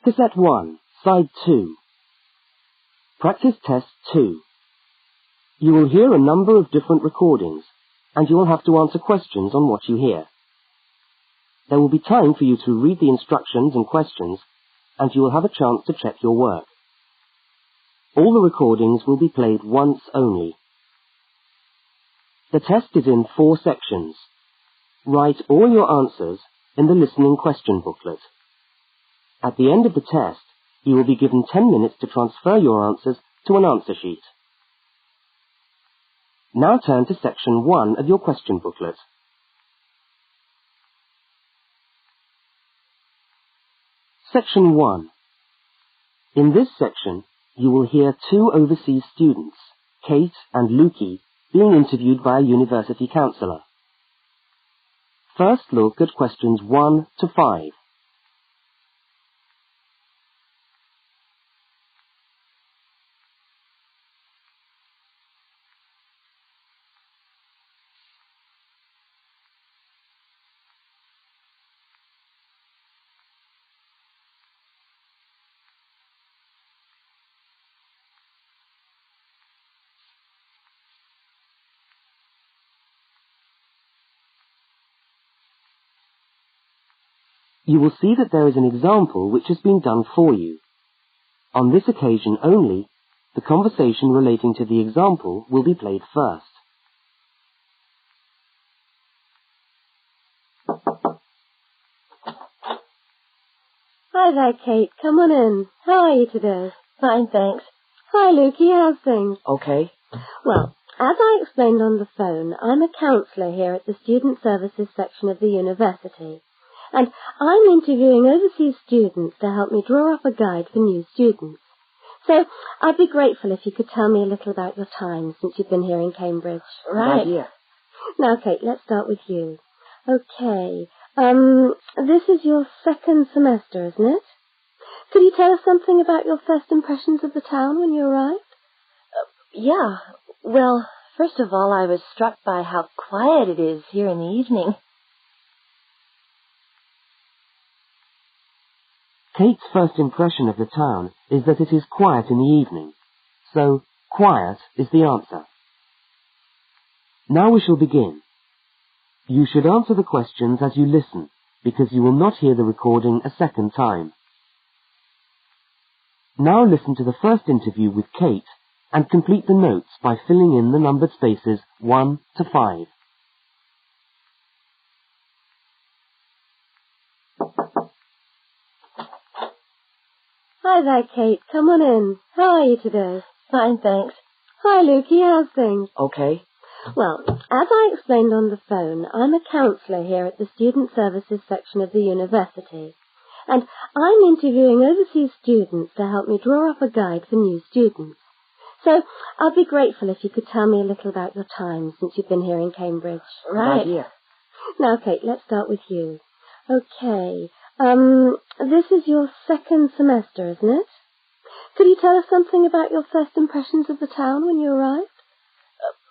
Cassette 1, Side 2. Practice Test 2. You will hear a number of different recordings, and you will have to answer questions on what you hear. There will be time for you to read the instructions and questions, and you will have a chance to check your work. All the recordings will be played once only. The test is in 4 sections. Write all your answers in the listening question booklet. At the end of the test, you will be given 10 minutes to transfer your answers to an answer sheet. Now turn to section 1 of your question booklet. Section 1. In this section, you will hear 2 overseas students, Kate and Lukey, being interviewed by a university counsellor. First look at questions 1 to 5. You will see that there is an example which has been done for you. On this occasion only, the conversation relating to the example will be played first. Hi there, Kate. Come on in. How are you today? Fine, thanks. Hi, Lukey. How's things? Okay. Well, as I explained on the phone, I'm a counsellor here at the Student Services section of the university. And I'm interviewing overseas students to help me draw up a guide for new students. So I'd be grateful if you could tell me a little about your time since you've been here in Cambridge. Right. Yeah. Now, Kate, let's start with you. Okay. This is your 2nd semester, isn't it? Could you tell us something about your first impressions of the town when you arrived? Yeah. Well, first of all, I was struck by how quiet it is here in the evening. Kate's first impression of the town is that it is quiet in the evening, so quiet is the answer. Now we shall begin. You should answer the questions as you listen, because you will not hear the recording a second time. Now listen to the first interview with Kate and complete the notes by filling in the numbered spaces 1 to 5. Hi there, Kate. Come on in. How are you today? Fine, thanks. Hi, Lukey. How's things? Okay. Well, as I explained on the phone, I'm a counsellor here at the Student Services section of the university. And I'm interviewing overseas students to help me draw up a guide for new students. So I'd be grateful if you could tell me a little about your time since you've been here in Cambridge. Right. Yeah. Now, Kate, let's start with you. Okay. This is your 2nd semester, isn't it? Could you tell us something about your first impressions of the town when you arrived?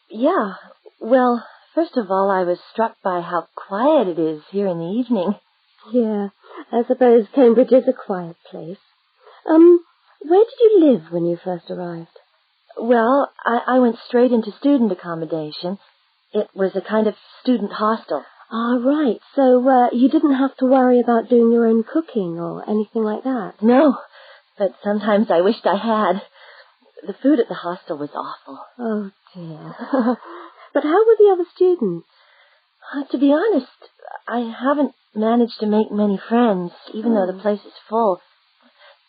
Yeah. Well, first of all, I was struck by how quiet it is here in the evening. Yeah, I suppose Cambridge is a quiet place. Where did you live when you first arrived? Well, I went straight into student accommodation. It was a kind of student hostel. Ah, right. So, you didn't have to worry about doing your own cooking or anything like that? No, but sometimes I wished I had. The food at the hostel was awful. Oh, dear. But how were the other students? To be honest, I haven't managed to make many friends, even though the place is full.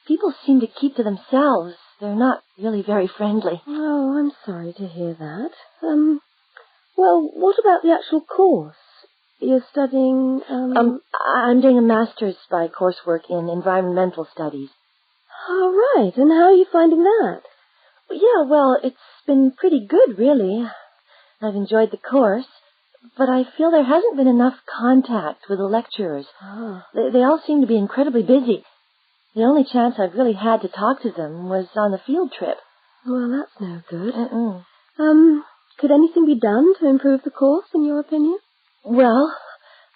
People seem to keep to themselves. They're not really very friendly. Oh, I'm sorry to hear that. Well, what about the actual course? You're studying, I'm doing a master's by coursework in environmental studies. Oh, right. And how are you finding that? Yeah, well, it's been pretty good, really. I've enjoyed the course, but I feel there hasn't been enough contact with the lecturers. Oh. They all seem to be incredibly busy. The only chance I've really had to talk to them was on the field trip. Well, that's no good. Mm-mm. Could anything be done to improve the course, in your opinion? Well,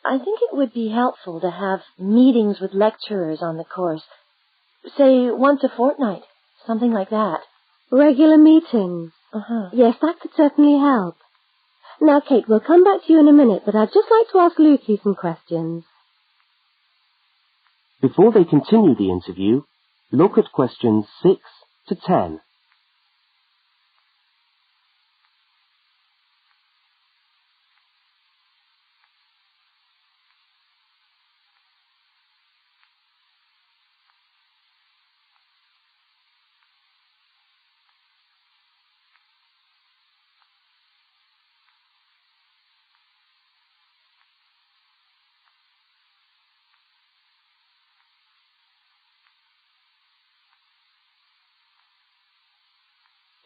I think it would be helpful to have meetings with lecturers on the course. Say once a fortnight, something like that. Regular meetings. Yes, that could certainly help. Now, Kate, we'll come back to you in a minute, but I'd just like to ask Lukey some questions. Before they continue the interview, look at questions 6 to 10.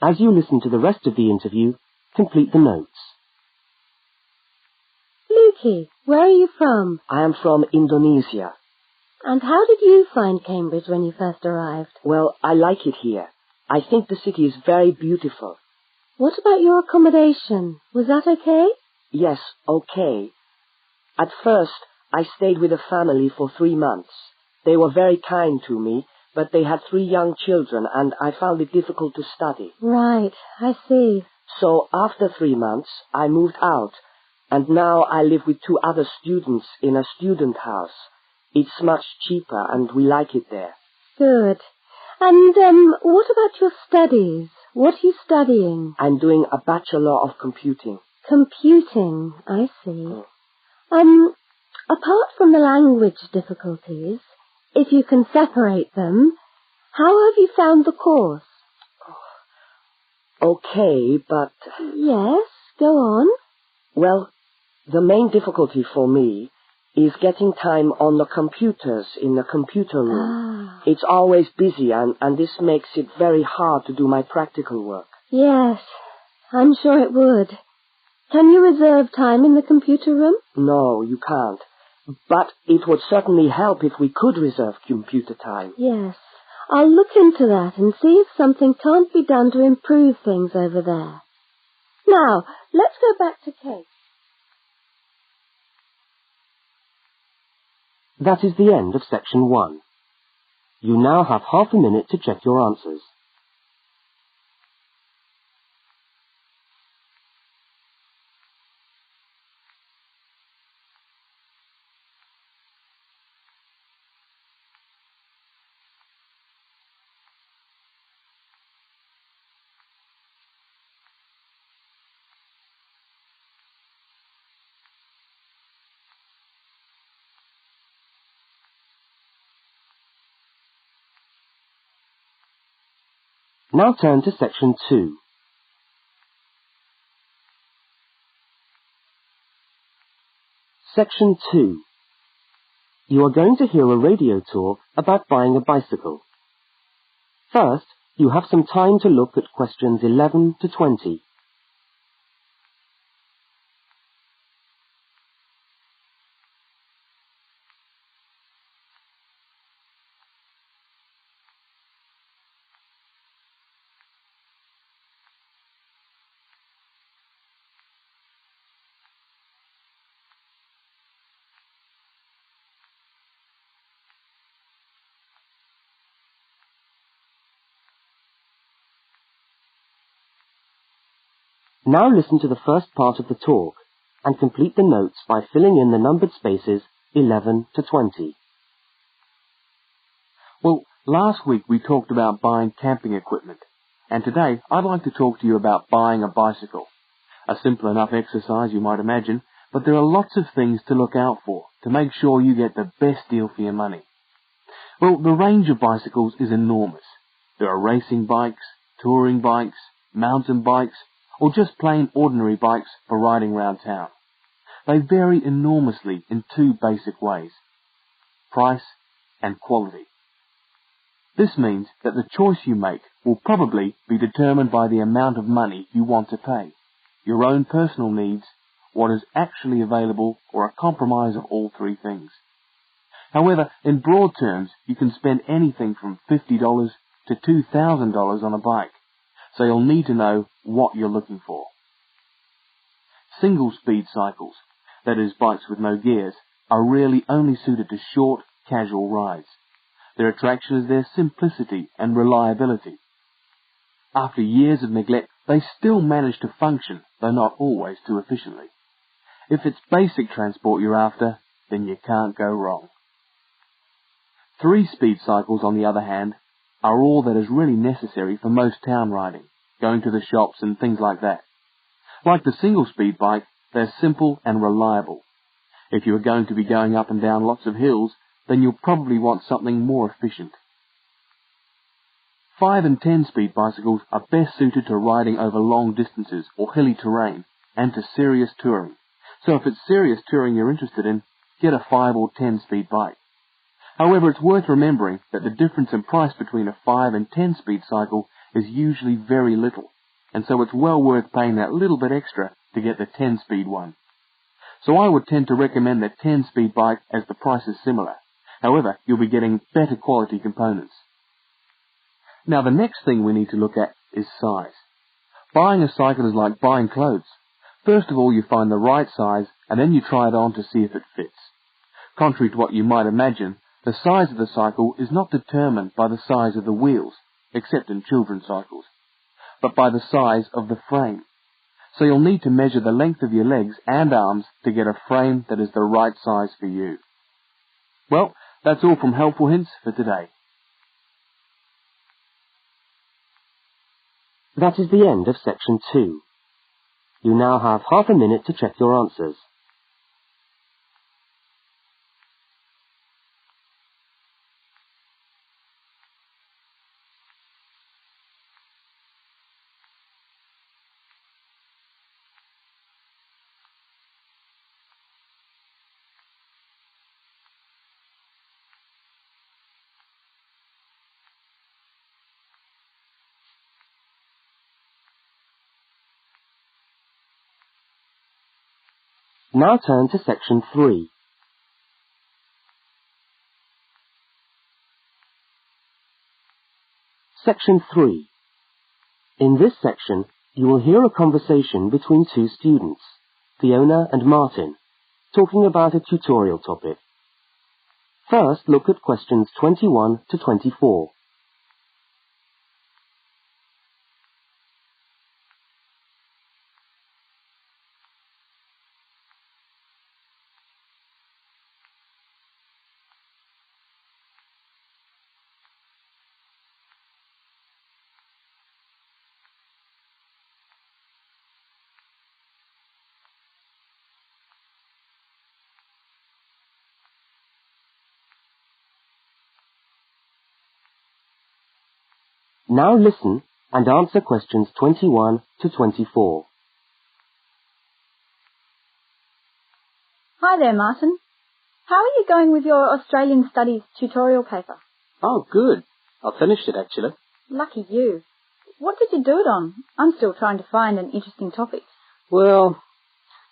As you listen to the rest of the interview, complete the notes. Lukey, where are you from? I am from Indonesia. And how did you find Cambridge when you first arrived? Well, I like it here. I think the city is very beautiful. What about your accommodation? Was that okay? Yes, okay. At first, I stayed with a family for 3 months. They were very kind to me, but they had 3 young children, and I found it difficult to study. Right, I see. So after 3 months, I moved out, and now I live with 2 other students in a student house. It's much cheaper, and we like it there. Good. And, what about your studies? What are you studying? I'm doing a Bachelor of Computing. Computing, I see. Apart from the language difficulties, if you can separate them, how have you found the course? Okay, but... Yes, go on. Well, the main difficulty for me is getting time on the computers in the computer room. It's always busy, and this makes it very hard to do my practical work. Yes, I'm sure it would. Can you reserve time in the computer room? No, you can't. But it would certainly help if we could reserve computer time. Yes, I'll look into that and see if something can't be done to improve things over there. Now, let's go back to Kate. That is the end of section 1. You now have half a minute to check your answers. Now turn to section 2. Section 2. You are going to hear a radio talk about buying a bicycle. First, you have some time to look at questions 11 to 20. Now listen to the first part of the talk and complete the notes by filling in the numbered spaces 11 to 20. Well, last week we talked about buying camping equipment, and today I'd like to talk to you about buying a bicycle. A simple enough exercise, you might imagine, but there are lots of things to look out for to make sure you get the best deal for your money. Well, the range of bicycles is enormous. There are racing bikes, touring bikes, mountain bikes, or just plain ordinary bikes for riding around town. They vary enormously in 2 basic ways: price and quality. This means that the choice you make will probably be determined by the amount of money you want to pay, your own personal needs, what is actually available, or a compromise of all 3 things. However, in broad terms, you can spend anything from $50 to $2,000 on a bike, so you'll need to know what you're looking for. Single-speed cycles, that is bikes with no gears, are really only suited to short, casual rides. Their attraction is their simplicity and reliability. After years of neglect, they still manage to function, though not always too efficiently. If it's basic transport you're after, then you can't go wrong. 3-speed cycles, on the other hand, are all that is really necessary for most town riding, going to the shops and things like that. Like the single-speed bike, they're simple and reliable. If you are going to be going up and down lots of hills, then you'll probably want something more efficient. 5 and 10-speed bicycles are best suited to riding over long distances or hilly terrain and to serious touring. So if it's serious touring you're interested in, get a 5 or 10-speed bike. However, it's worth remembering that the difference in price between a 5 and 10-speed cycle is usually very little, and so it's well worth paying that little bit extra to get the 10-speed one. So I would tend to recommend the 10-speed bike as the price is similar. However, you'll be getting better quality components. Now the next thing we need to look at is size. Buying a cycle is like buying clothes. First of all, you find the right size, and then you try it on to see if it fits. Contrary to what you might imagine, the size of the cycle is not determined by the size of the wheels, except in children's cycles, but by the size of the frame. So you'll need to measure the length of your legs and arms to get a frame that is the right size for you. Well, that's all from Helpful Hints for today. That is the end of section 2. You now have half a minute to check your answers. Now turn to section 3. Section 3. In this section, you will hear a conversation between two students, Fiona and Martin, talking about a tutorial topic. First, look at questions 21 to 24. Now listen and answer questions 21 to 24. Hi there, Martin. How are you going with your Australian Studies tutorial paper? Oh, good. I finished it, actually. Lucky you. What did you do it on? I'm still trying to find an interesting topic. Well,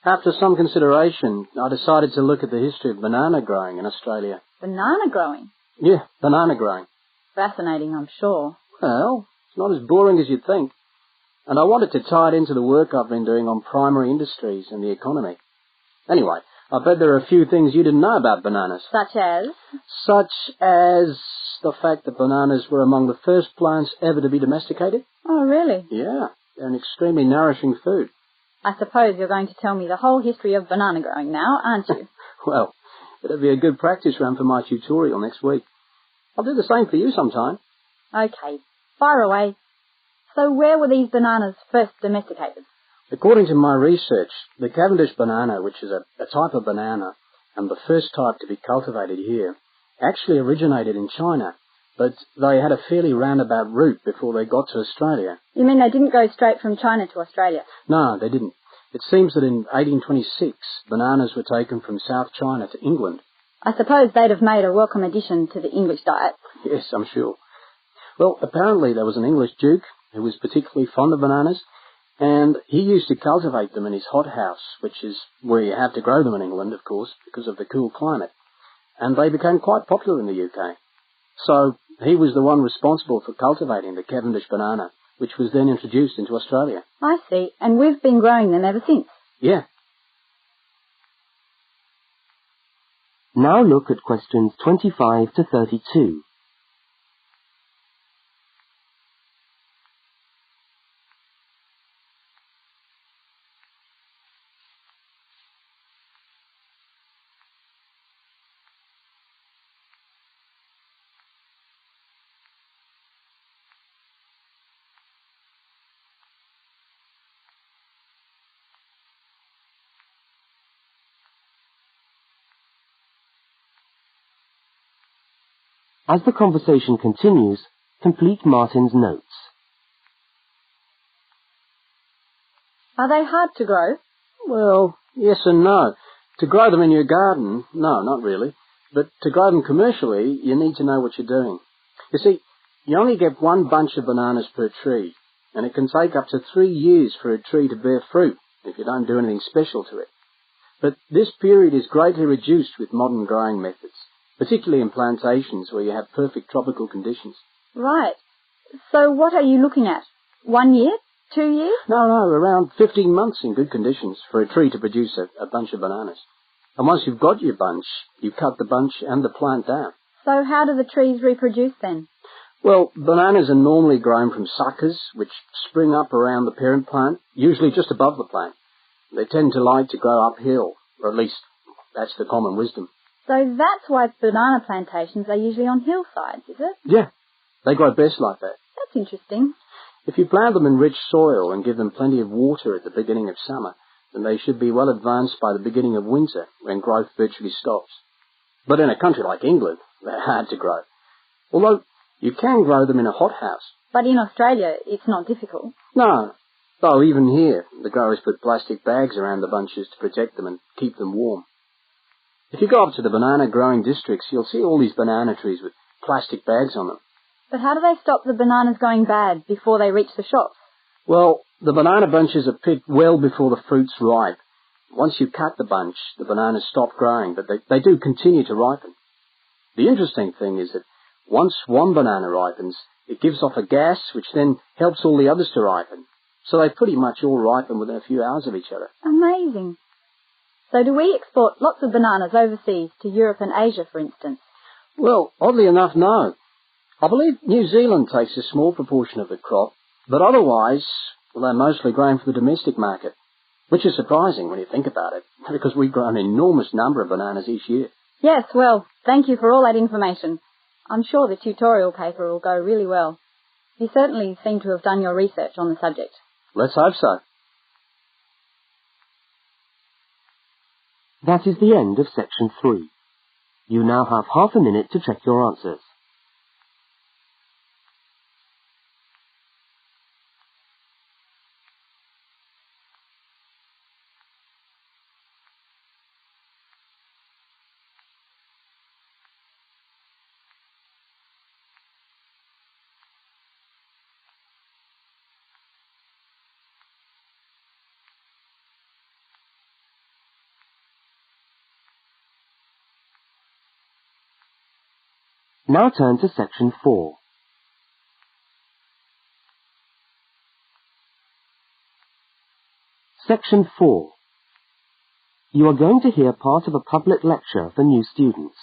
after some consideration, I decided to look at the history of banana growing in Australia. Banana growing? Yeah, banana growing. Fascinating, I'm sure. Well, it's not as boring as you'd think. And I wanted to tie it into the work I've been doing on primary industries and the economy. Anyway, I bet there are a few things you didn't know about bananas. Such as? Such as the fact that bananas were among the first plants ever to be domesticated. Oh, really? Yeah, they're an extremely nourishing food. I suppose you're going to tell me the whole history of banana growing now, aren't you? Well, it'll be a good practice run for my tutorial next week. I'll do the same for you sometime. Okay, fire away. So where were these bananas first domesticated? According to my research, the Cavendish banana, which is a type of banana, and the first type to be cultivated here, actually originated in China, but they had a fairly roundabout route before they got to Australia. You mean they didn't go straight from China to Australia? No, they didn't. It seems that in 1826, bananas were taken from South China to England. I suppose they'd have made a welcome addition to the English diet. Yes, I'm sure. Well, apparently there was an English duke who was particularly fond of bananas, and he used to cultivate them in his hothouse, which is where you have to grow them in England, of course, because of the cool climate. And they became quite popular in the UK. So he was the one responsible for cultivating the Cavendish banana, which was then introduced into Australia. I see, and we've been growing them ever since. Yeah. Now look at questions 25 to 32. As the conversation continues, complete Martin's notes. Are they hard to grow? Well, yes and no. To grow them in your garden, no, not really. But to grow them commercially, you need to know what you're doing. You see, you only get one bunch of bananas per tree, and it can take up to 3 years for a tree to bear fruit if you don't do anything special to it. But this period is greatly reduced with modern growing methods, particularly in plantations where you have perfect tropical conditions. Right. So what are you looking at? 1 year? 2 years? No, around 15 months in good conditions for a tree to produce a bunch of bananas. And once you've got your bunch, you cut the bunch and the plant down. So how do the trees reproduce then? Well, bananas are normally grown from suckers, which spring up around the parent plant, usually just above the plant. They tend to like to grow uphill, or at least that's the common wisdom. So that's why banana plantations are usually on hillsides, is it? Yeah, they grow best like that. That's interesting. If you plant them in rich soil and give them plenty of water at the beginning of summer, then they should be well advanced by the beginning of winter, when growth virtually stops. But in a country like England, they're hard to grow. Although you can grow them in a hothouse. But in Australia, it's not difficult. No, though even here, the growers put plastic bags around the bunches to protect them and keep them warm. If you go up to the banana growing districts, you'll see all these banana trees with plastic bags on them. But how do they stop the bananas going bad before they reach the shops? Well, the banana bunches are picked well before the fruit's ripe. Once you cut the bunch, the bananas stop growing, but they do continue to ripen. The interesting thing is that once one banana ripens, it gives off a gas which then helps all the others to ripen. So they pretty much all ripen within a few hours of each other. Amazing. So do we export lots of bananas overseas to Europe and Asia, for instance? Well, oddly enough, no. I believe New Zealand takes a small proportion of the crop, but otherwise, well, they're mostly grown for the domestic market, which is surprising when you think about it, because we grow an enormous number of bananas each year. Yes, well, thank you for all that information. I'm sure the tutorial paper will go really well. You certainly seem to have done your research on the subject. Let's hope so. That is the end of section 3. You now have half a minute to check your answers. Now turn to section 4. Section 4. You are going to hear part of a public lecture for new students.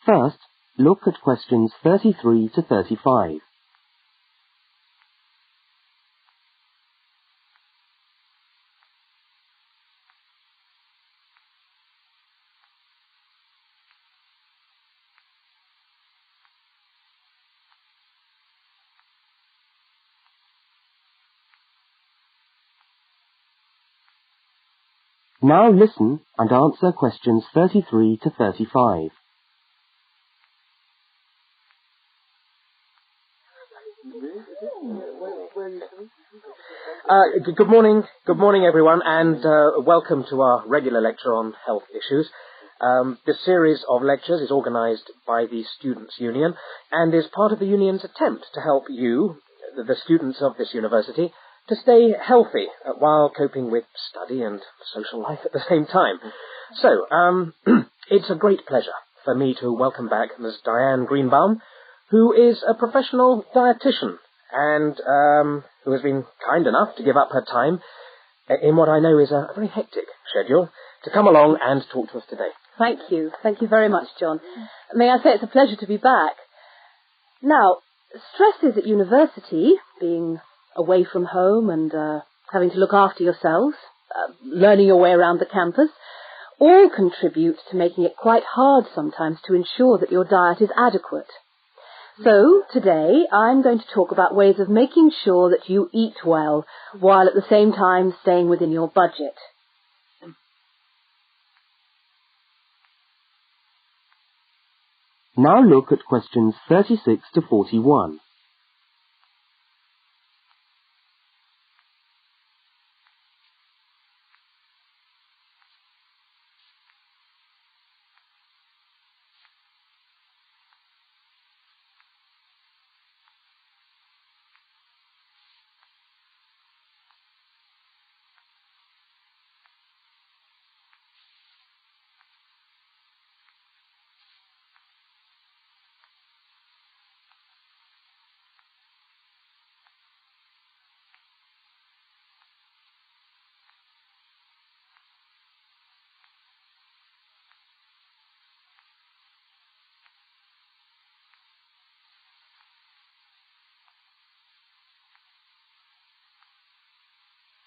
First, look at questions 33 to 35. Now listen and answer questions 33 to 35. Good morning everyone, and welcome to our regular lecture on health issues. This series of lectures is organised by the Students' Union and is part of the Union's attempt to help you, the students of this university, to stay healthy while coping with study and social life at the same time. So, it's a great pleasure for me to welcome back Ms. Diane Greenbaum, who is a professional dietitian and who has been kind enough to give up her time in what I know is a very hectic schedule to come along and talk to us today. Thank you. Thank you very much, John. May I say it's a pleasure to be back. Now, stresses at university, being away from home and having to look after yourselves, learning your way around the campus, all contribute to making it quite hard sometimes to ensure that your diet is adequate. So, today, I'm going to talk about ways of making sure that you eat well, while at the same time staying within your budget. Now look at questions 36 to 41.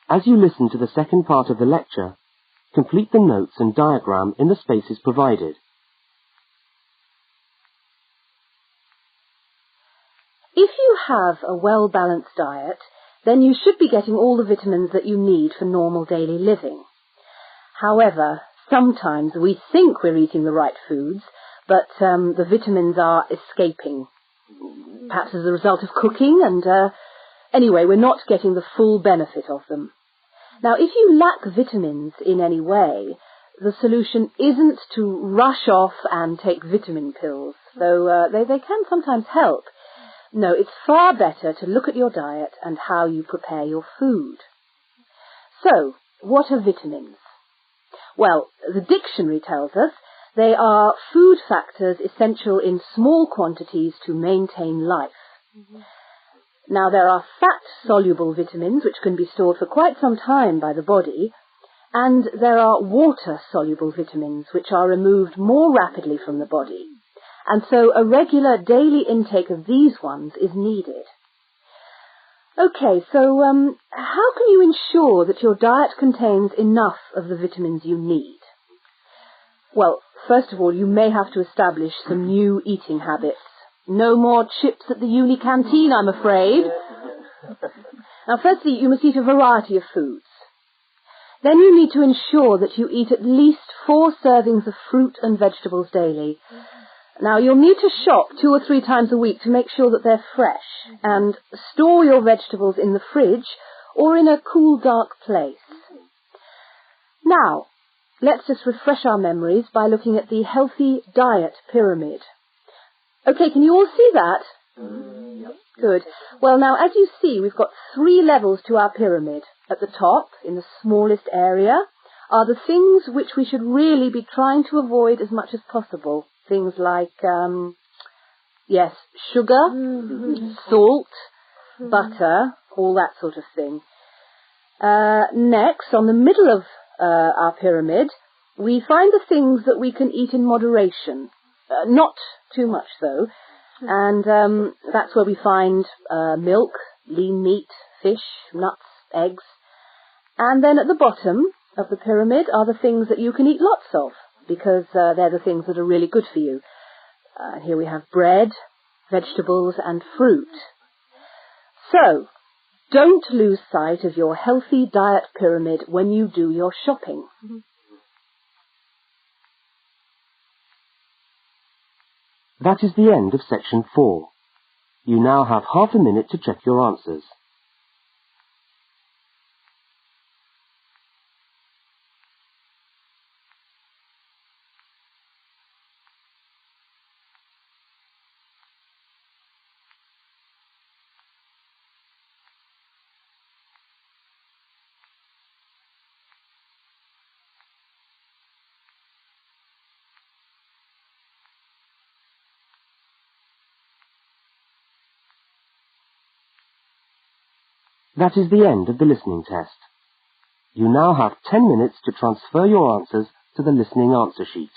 As you listen to the second part of the lecture, complete the notes and diagram in the spaces provided. If you have a well-balanced diet, then you should be getting all the vitamins that you need for normal daily living. However, sometimes we think we're eating the right foods, but the vitamins are escaping, perhaps as a result of cooking, and anyway, we're not getting the full benefit of them. Now, if you lack vitamins in any way, the solution isn't to rush off and take vitamin pills, though they can sometimes help. No, it's far better to look at your diet and how you prepare your food. So, what are vitamins? Well, the dictionary tells us they are food factors essential in small quantities to maintain life. Now, there are fat-soluble vitamins which can be stored for quite some time by the body, and there are water-soluble vitamins which are removed more rapidly from the body. And so a regular daily intake of these ones is needed. Okay, so how can you ensure that your diet contains enough of the vitamins you need? Well, first of all, you may have to establish some new eating habits. No more chips at the uni canteen, I'm afraid. Now, firstly, you must eat a variety of foods. Then you need to ensure that you eat at least 4 servings of fruit and vegetables daily. Now, you'll need to shop 2 or 3 times a week to make sure that they're fresh, and store your vegetables in the fridge or in a cool, dark place. Now, let's just refresh our memories by looking at the healthy diet pyramid. Okay, can you all see that? Good. Well, now, as you see, we've got 3 levels to our pyramid. At the top, in the smallest area, are the things which we should really be trying to avoid as much as possible. Things like, sugar, salt, butter, all that sort of thing. Next, on the middle of our pyramid, we find the things that we can eat in moderation. Not too much, though. And that's where we find milk, lean meat, fish, nuts, eggs. And then at the bottom of the pyramid are the things that you can eat lots of, because they're the things that are really good for you. Here we have bread, vegetables, and fruit. So, don't lose sight of your healthy diet pyramid when you do your shopping. That is the end of section 4. You now have half a minute to check your answers. That is the end of the listening test. You now have 10 minutes to transfer your answers to the listening answer sheet.